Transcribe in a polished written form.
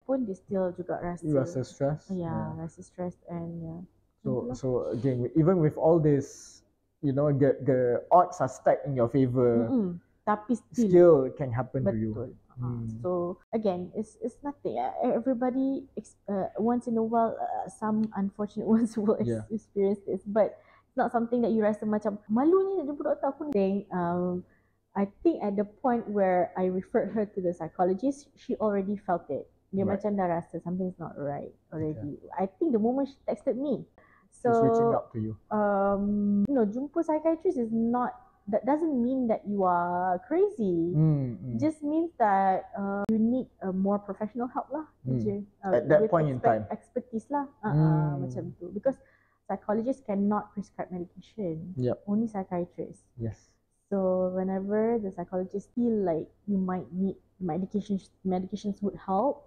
pun dia still juga You rasa stress? rasa stress and So again, even with all this, the odds are stacked in your favor. Tapi still can happen to you. betul. So again, it's nothing. Everybody once in a while, some unfortunate ones will experience this, but it's not something that you rasa macam malunya nak jumpa doktor. Aku think I think at the point where I referred her to the psychologist, she already felt it. Dia macam dah rasa something's not right already. I think the moment she texted me, so she's reaching out to you. Jumpa psychiatrist is not, that doesn't mean that you are crazy. Just means that you need a more professional help lah. At that point in time. Expertise lah. Macam tu. Because psychologists cannot prescribe medication. Only psychiatrists. Yes. So whenever the psychologist feel like you might need medications would help,